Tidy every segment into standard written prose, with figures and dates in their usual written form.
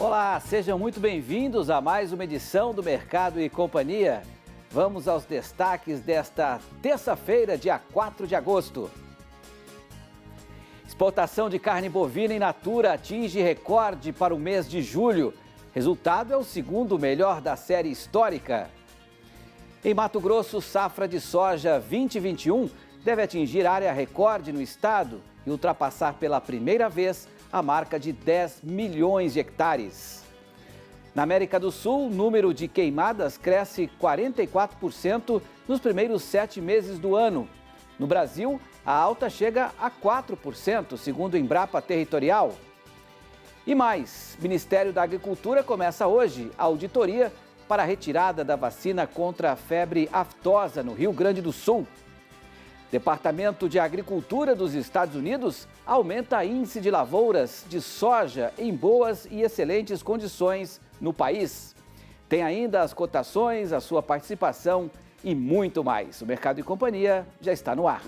Olá, sejam muito bem-vindos a mais uma edição do Mercado e Companhia. Vamos aos destaques desta terça-feira, dia 4 de agosto. Exportação de carne bovina in natura atinge recorde para o mês de julho. Resultado é o segundo melhor da série histórica. Em Mato Grosso, safra de soja 2021 deve atingir área recorde no estado e ultrapassar pela primeira vez a marca de 10 milhões de hectares. Na América do Sul, o número de queimadas cresce 44% nos primeiros 7 meses do ano. No Brasil, a alta chega a 4%, segundo o Embrapa Territorial. E mais, o Ministério da Agricultura começa hoje a auditoria para a retirada da vacina contra a febre aftosa no Rio Grande do Sul. Departamento de Agricultura dos Estados Unidos aumenta índice de lavouras de soja em boas e excelentes condições no país. Tem ainda as cotações, a sua participação e muito mais. O Mercado e Companhia já está no ar.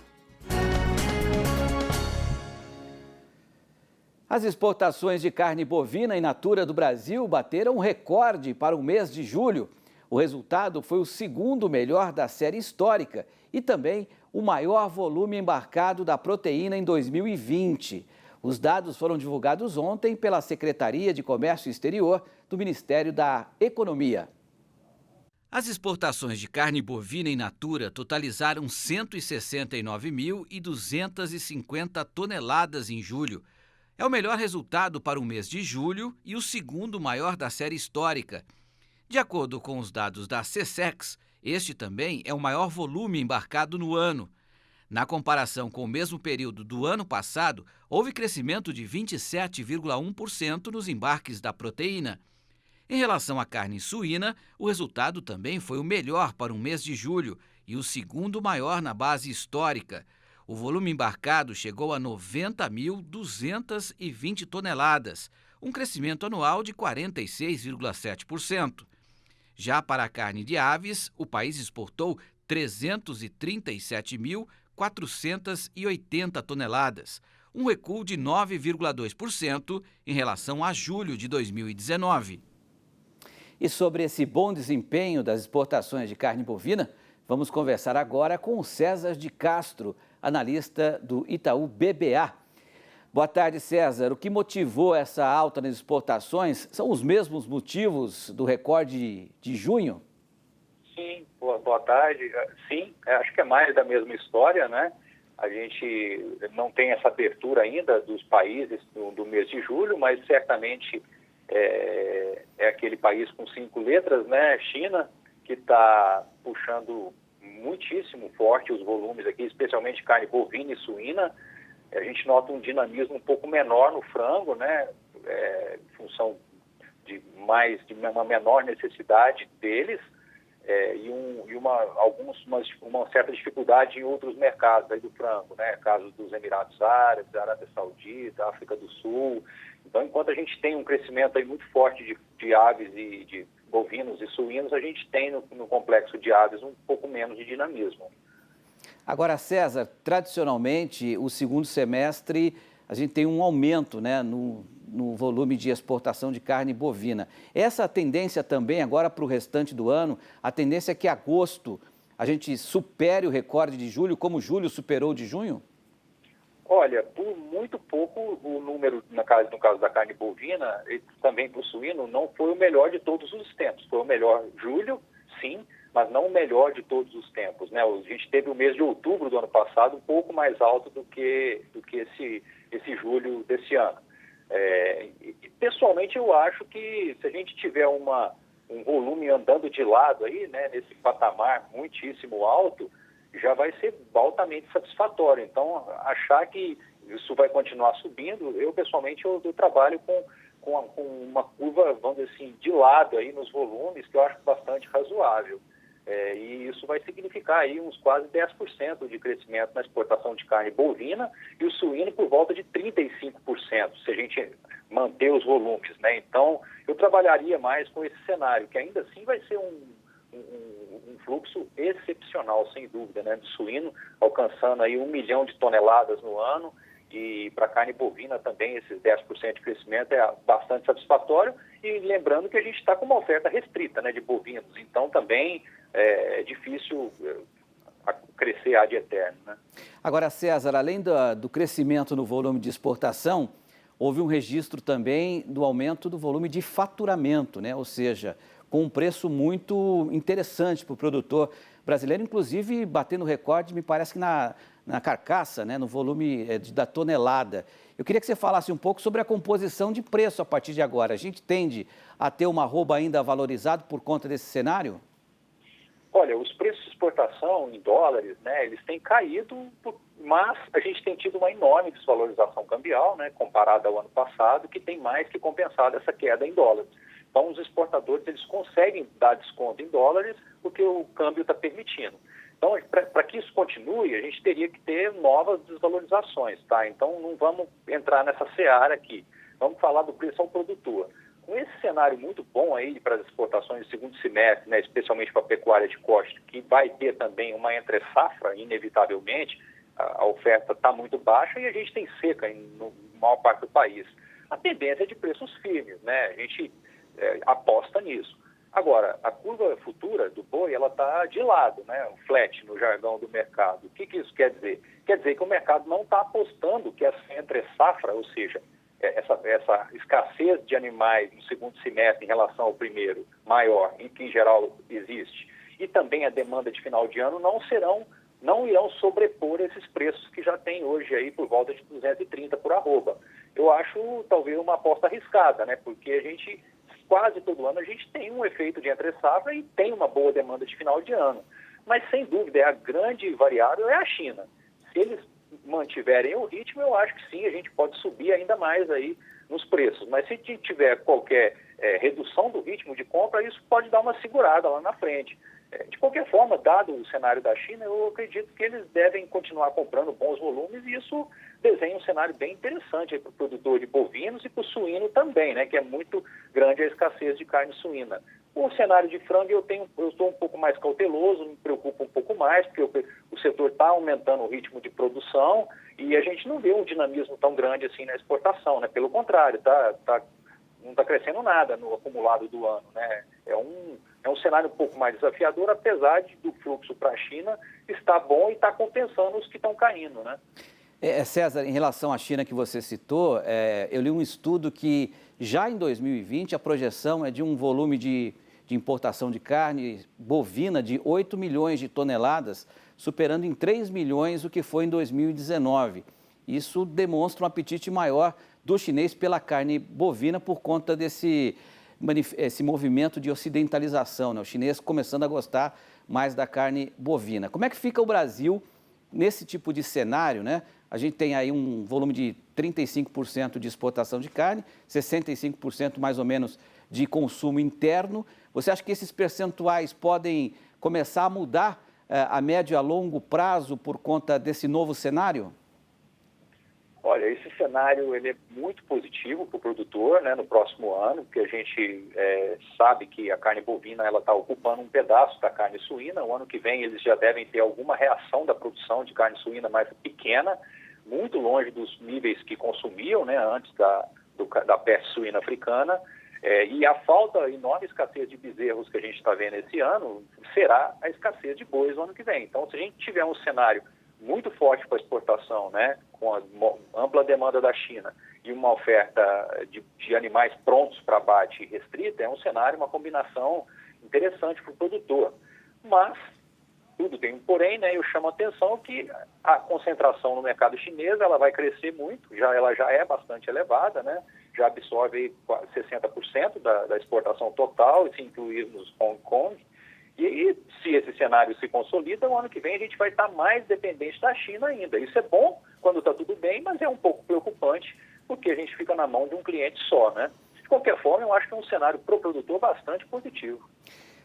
As exportações de carne bovina in natura do Brasil bateram um recorde para o mês de julho. O resultado foi o segundo melhor da série histórica e também o maior volume embarcado da proteína em 2020. Os dados foram divulgados ontem pela Secretaria de Comércio Exterior do Ministério da Economia. As exportações de carne bovina in natura totalizaram 169.250 toneladas em julho. É o melhor resultado para o mês de julho e o segundo maior da série histórica. De acordo com os dados da SECEX, este também é o maior volume embarcado no ano. Na comparação com o mesmo período do ano passado, houve crescimento de 27,1% nos embarques da proteína. Em relação à carne suína, o resultado também foi o melhor para o mês de julho e o segundo maior na base histórica. O volume embarcado chegou a 90.220 toneladas, um crescimento anual de 46,7%. Já para a carne de aves, o país exportou 337.480 toneladas, um recuo de 9,2% em relação a julho de 2019. E sobre esse bom desempenho das exportações de carne bovina, vamos conversar agora com o César de Castro, analista do Itaú BBA. Boa tarde, César. O que motivou essa alta nas exportações são os mesmos motivos do recorde de junho? Sim, boa tarde. Sim, acho que é mais da mesma história, né? A gente não tem essa abertura ainda dos países do mês de julho, mas certamente é aquele país com 5 letras, né? China, que está puxando muitíssimo forte os volumes aqui, especialmente carne bovina e suína. A gente nota um dinamismo um pouco menor no frango, né? Em função de uma menor necessidade deles uma certa dificuldade em outros mercados aí do frango, né? Casos dos Emirados Árabes, Arábia Saudita, África do Sul. Então, enquanto a gente tem um crescimento aí muito forte de aves e de bovinos e suínos, a gente tem no complexo de aves um pouco menos de dinamismo. Agora, César, tradicionalmente, o segundo semestre, a gente tem um aumento, né, no volume de exportação de carne bovina. Essa tendência também agora para o restante do ano, a tendência é que agosto a gente supere o recorde de julho, como julho superou de junho? Olha, por muito pouco o número, no caso da carne bovina, e também para o suíno, não foi o melhor de todos os tempos. Foi o melhor julho, sim, mas não o melhor de todos os tempos, né? A gente teve o mês de outubro do ano passado um pouco mais alto do que esse julho desse ano. Pessoalmente, eu acho que se a gente tiver um volume andando de lado aí, né, nesse patamar muitíssimo alto, já vai ser altamente satisfatório. Então, achar que isso vai continuar subindo, eu pessoalmente eu trabalho com uma curva, vamos dizer assim, de lado aí nos volumes, que eu acho bastante razoável. E isso vai significar aí uns quase 10% de crescimento na exportação de carne bovina e o suíno por volta de 35%, se a gente manter os volumes, né? Então, eu trabalharia mais com esse cenário, que ainda assim vai ser um fluxo excepcional, sem dúvida, né, de suíno, alcançando aí 1 milhão de toneladas no ano E para a carne bovina também esses 10% de crescimento é bastante satisfatório. E lembrando que a gente está com uma oferta restrita, né, de bovinos, então também é difícil crescer ad eterno, né? Agora, César, além do crescimento no volume de exportação, houve um registro também do aumento do volume de faturamento, né? Ou seja, com um preço muito interessante para o produtor brasileiro, inclusive batendo recorde, me parece que na carcaça, né? No volume da tonelada. Eu queria que você falasse um pouco sobre a composição de preço a partir de agora. A gente tende a ter uma arroba ainda valorizado por conta desse cenário? Olha, os preços de exportação em dólares, né, eles têm caído, mas a gente tem tido uma enorme desvalorização cambial, né, comparada ao ano passado, que tem mais que compensado essa queda em dólares. Então, os exportadores, eles conseguem dar desconto em dólares porque o câmbio está permitindo. Então, para que isso continue, a gente teria que ter novas desvalorizações, tá? Então, não vamos entrar nessa seara aqui. Vamos falar do preço ao produtor. Com esse cenário muito bom aí para as exportações do segundo semestre, né, especialmente para a pecuária de corte, que vai ter também uma entre-safra, inevitavelmente, a oferta está muito baixa e a gente tem seca na maior parte do país. A tendência é de preços firmes, né? A gente aposta nisso. Agora, a curva futura do boi, ela está de lado, né? O flat no jargão do mercado. O que isso quer dizer? Quer dizer que o mercado não está apostando que essa entre-safra, ou seja, essa escassez de animais no segundo semestre em relação ao primeiro, maior, em que em geral existe, e também a demanda de final de ano não irão sobrepor esses preços que já tem hoje aí por volta de 230 por arroba. Eu acho talvez uma aposta arriscada, né? Porque a gente, quase todo ano, a gente tem um efeito de entre-safra e tem uma boa demanda de final de ano. Mas, sem dúvida, a grande variável é a China. Se eles mantiverem o ritmo, eu acho que sim, a gente pode subir ainda mais aí nos preços. Mas se tiver qualquer redução do ritmo de compra, isso pode dar uma segurada lá na frente. De qualquer forma, dado o cenário da China, eu acredito que eles devem continuar comprando bons volumes e isso desenha um cenário bem interessante para o produtor de bovinos e para o suíno também, né, que é muito grande a escassez de carne suína. O cenário de frango eu estou um pouco mais cauteloso, me preocupa um pouco mais, porque o setor está aumentando o ritmo de produção e a gente não vê um dinamismo tão grande assim na exportação, né? Pelo contrário, não está crescendo nada no acumulado do ano, né? É um cenário um pouco mais desafiador, apesar do fluxo para a China estar bom e está compensando os que estão caindo, né? César, em relação à China que você citou, eu li um estudo que já em 2020 a projeção é de um volume de importação de carne bovina de 8 milhões de toneladas, superando em 3 milhões o que foi em 2019. Isso demonstra um apetite maior do chinês pela carne bovina por conta esse movimento de ocidentalização, né? O chinês começando a gostar mais da carne bovina. Como é que fica o Brasil nesse tipo de cenário, né? A gente tem aí um volume de 35% de exportação de carne, 65% mais ou menos de consumo interno. Você acha que esses percentuais podem começar a mudar a médio e a longo prazo por conta desse novo cenário? Olha, esse cenário ele é muito positivo para o produtor, né, no próximo ano, porque a gente sabe que a carne bovina ela está ocupando um pedaço da carne suína. O ano que vem eles já devem ter alguma reação da produção de carne suína mais pequena, muito longe dos níveis que consumiam, né, antes da peste suína africana. E a enorme escassez de bezerros que a gente está vendo esse ano será a escassez de bois no ano que vem. Então, se a gente tiver um cenário muito forte para exportação, né, com a ampla demanda da China e uma oferta de animais prontos para abate restrita, é um cenário, uma combinação interessante para o produtor. Mas tudo tem um porém, né, eu chamo a atenção que a concentração no mercado chinês ela vai crescer muito, ela já é bastante elevada, né, já absorve 60% da exportação total, se incluirmos Hong Kong. E se esse cenário se consolida, o ano que vem a gente vai estar mais dependente da China ainda. Isso é bom quando está tudo bem, mas é um pouco preocupante porque a gente fica na mão de um cliente só, né? De qualquer forma, eu acho que é um cenário para o produtor bastante positivo.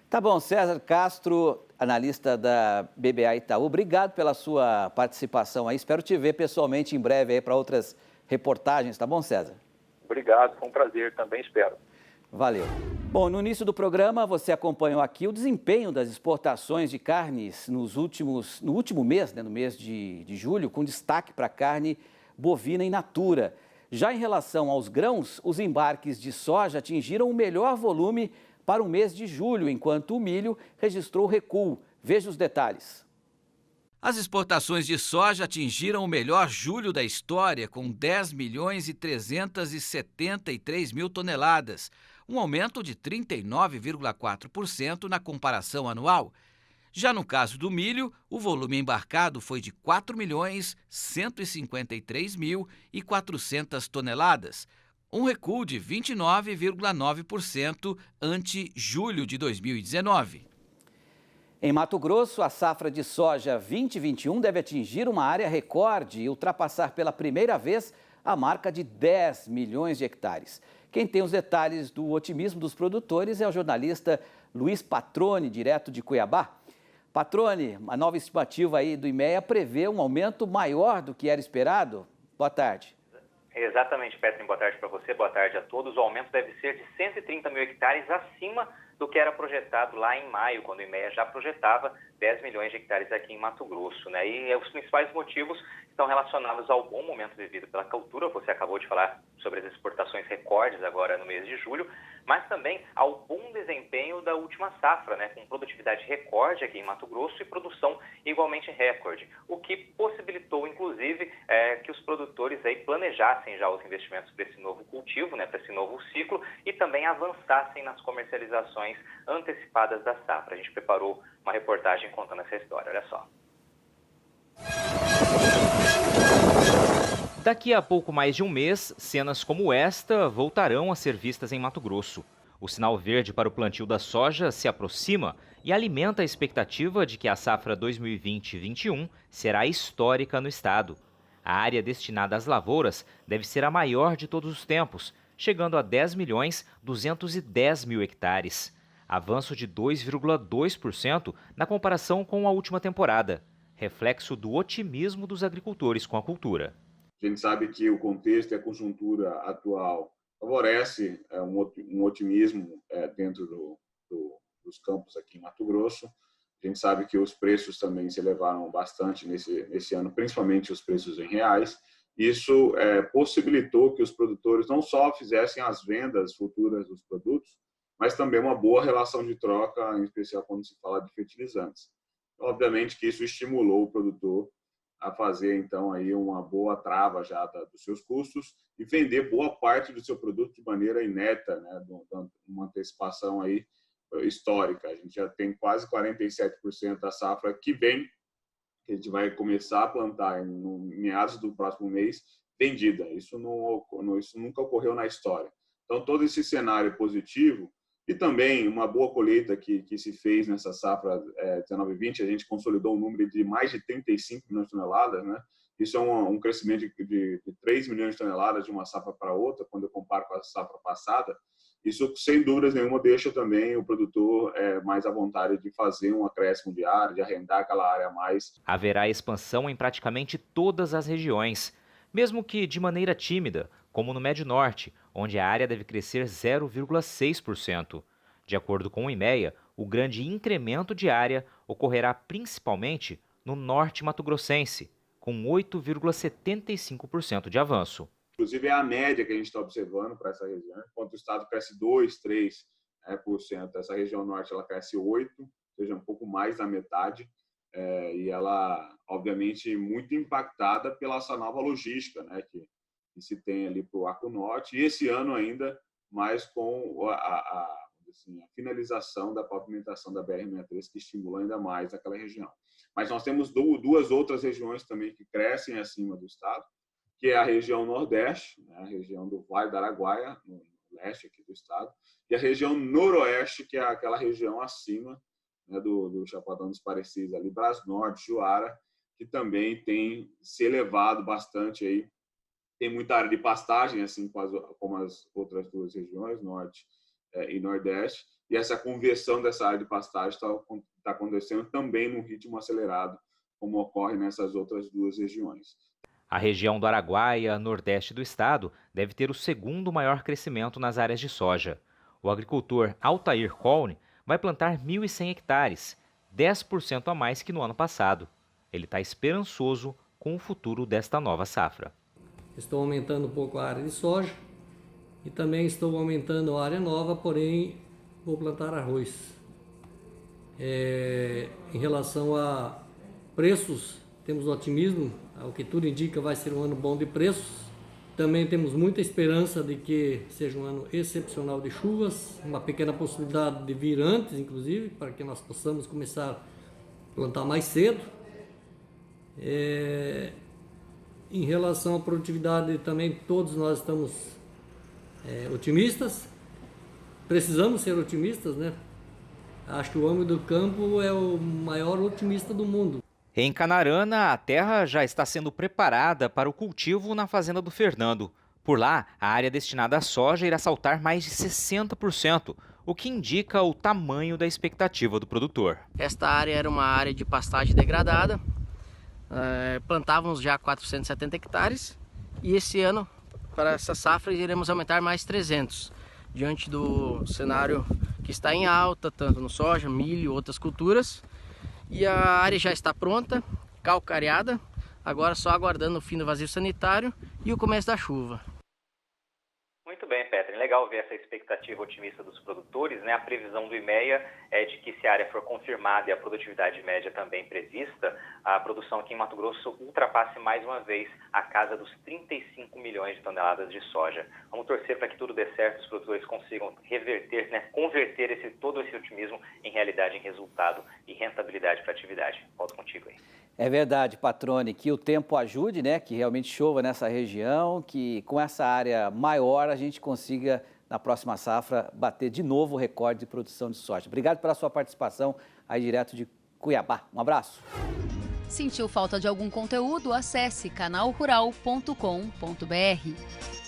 Tá bom, César Castro, analista da BBA Itaú, obrigado pela sua participação aí. Espero te ver pessoalmente em breve aí para outras reportagens, tá bom, César? Obrigado, foi um prazer, também espero. Valeu. Bom, no início do programa você acompanhou aqui o desempenho das exportações de carnes no último mês, né, no mês de julho, com destaque para a carne bovina in natura. Já em relação aos grãos, os embarques de soja atingiram o melhor volume para o mês de julho, enquanto o milho registrou recuo. Veja os detalhes. As exportações de soja atingiram o melhor julho da história, com 10 milhões e 373 mil toneladas, um aumento de 39,4% na comparação anual. Já no caso do milho, o volume embarcado foi de 4 milhões 153 mil e 400 toneladas, um recuo de 29,9% ante julho de 2019. Em Mato Grosso, a safra de soja 2021 deve atingir uma área recorde e ultrapassar pela primeira vez a marca de 10 milhões de hectares. Quem tem os detalhes do otimismo dos produtores é o jornalista Luiz Patroni, direto de Cuiabá. Patroni, a nova estimativa aí do IMEA prevê um aumento maior do que era esperado? Boa tarde. Exatamente, Petrin, boa tarde para você, boa tarde a todos. O aumento deve ser de 130 mil hectares acima do que era projetado lá em maio, quando o IMEA já projetava 10 milhões de hectares aqui em Mato Grosso, né? E os principais motivos estão relacionados ao bom momento vivido pela cultura. Você acabou de falar sobre as exportações recordes agora no mês de julho, mas também ao bom desempenho da última safra, né? Com produtividade recorde aqui em Mato Grosso e produção igualmente recorde, o que possibilitou, inclusive, que os produtores aí planejassem já os investimentos para esse novo cultivo, né? Para esse novo ciclo, e também avançassem nas comercializações antecipadas da safra. A gente preparou uma reportagem contando essa história, olha só. Daqui a pouco mais de um mês, cenas como esta voltarão a ser vistas em Mato Grosso. O sinal verde para o plantio da soja se aproxima e alimenta a expectativa de que a safra 2020-21 será histórica no estado. A área destinada às lavouras deve ser a maior de todos os tempos, chegando a 10 milhões 210 mil hectares. Avanço de 2,2% na comparação com a última temporada, reflexo do otimismo dos agricultores com a cultura. A gente sabe que o contexto e a conjuntura atual favorece um otimismo dentro dos campos aqui em Mato Grosso. A gente sabe que os preços também se elevaram bastante nesse ano, principalmente os preços em reais. Isso possibilitou que os produtores não só fizessem as vendas futuras dos produtos, mas também uma boa relação de troca, em especial quando se fala de fertilizantes. Obviamente que isso estimulou o produtor a fazer, então, aí uma boa trava já dos seus custos e vender boa parte do seu produto de maneira ineta, né, uma antecipação aí histórica. A gente já tem quase 47% da safra que vem, que a gente vai começar a plantar no meados do próximo mês, vendida. Isso nunca ocorreu na história. Então, todo esse cenário positivo e também uma boa colheita que se fez nessa safra 19-20, a gente consolidou um número de mais de 35 milhões de toneladas, né? Isso é um crescimento de 3 milhões de toneladas de uma safra para outra, quando eu comparo com a safra passada. Isso, sem dúvidas nenhuma, deixa também o produtor mais à vontade de fazer um acréscimo de área, de arrendar aquela área a mais. Haverá expansão em praticamente todas as regiões, mesmo que de maneira tímida, como no Médio Norte, onde a área deve crescer 0,6%. De acordo com o IMEA, o grande incremento de área ocorrerá principalmente no norte mato-grossense, com 8,75% de avanço. Inclusive, é a média que a gente está observando para essa região. Enquanto o estado cresce 2%, 3%, essa região norte ela cresce 8%, ou seja, um pouco mais da metade. E ela, obviamente, muito impactada pela essa nova logística, né, que se tem ali para o Arco Norte. E esse ano ainda mais com a finalização da pavimentação da BR-63, que estimula ainda mais aquela região. Mas nós temos duas outras regiões também que crescem acima do estado, que é a região Nordeste, né, a região do Vale do Araguaia, no leste aqui do estado, e a região Noroeste, que é aquela região acima, né, do Chapadão dos Parecidos, ali, Brasnorte, Juara, que também tem se elevado bastante aí. Tem muita área de pastagem, assim como as outras duas regiões, Norte e Nordeste, e essa conversão dessa área de pastagem está acontecendo também num ritmo acelerado, como ocorre nessas outras duas regiões. A região do Araguaia, nordeste do estado, deve ter o segundo maior crescimento nas áreas de soja. O agricultor Altair Colne vai plantar 1.100 hectares, 10% a mais que no ano passado. Ele está esperançoso com o futuro desta nova safra. Estou aumentando um pouco a área de soja e também estou aumentando a área nova, porém vou plantar arroz. Em relação a preços, temos otimismo, o que tudo indica vai ser um ano bom de preços. Também temos muita esperança de que seja um ano excepcional de chuvas, uma pequena possibilidade de vir antes, inclusive, para que nós possamos começar a plantar mais cedo. Em relação à produtividade, também todos nós estamos otimistas. Precisamos ser otimistas, né? Acho que o homem do campo é o maior otimista do mundo. Em Canarana, a terra já está sendo preparada para o cultivo na fazenda do Fernando. Por lá, a área destinada à soja irá saltar mais de 60%, o que indica o tamanho da expectativa do produtor. Esta área era uma área de pastagem degradada, plantávamos já 470 hectares e esse ano, para essa safra, iremos aumentar mais 300, diante do cenário que está em alta, tanto no soja, milho e outras culturas. E a área já está pronta, calcareada, agora só aguardando o fim do vazio sanitário e o começo da chuva. Muito bem, Petri. Legal ver essa expectativa otimista dos produtores, né? A previsão do IMEA é de que, se a área for confirmada e a produtividade média também prevista, a produção aqui em Mato Grosso ultrapasse mais uma vez a casa dos 35 milhões de toneladas de soja. Vamos torcer para que tudo dê certo, os produtores consigam reverter, né? Converter todo esse otimismo em realidade, em resultado e rentabilidade para a atividade. Volto contigo aí. É verdade, Patrone, que o tempo ajude, né? Que realmente chova nessa região, que com essa área maior a gente consiga, na próxima safra, bater de novo o recorde de produção de soja. Obrigado pela sua participação aí direto de Cuiabá. Um abraço. Sentiu falta de algum conteúdo? Acesse canalrural.com.br.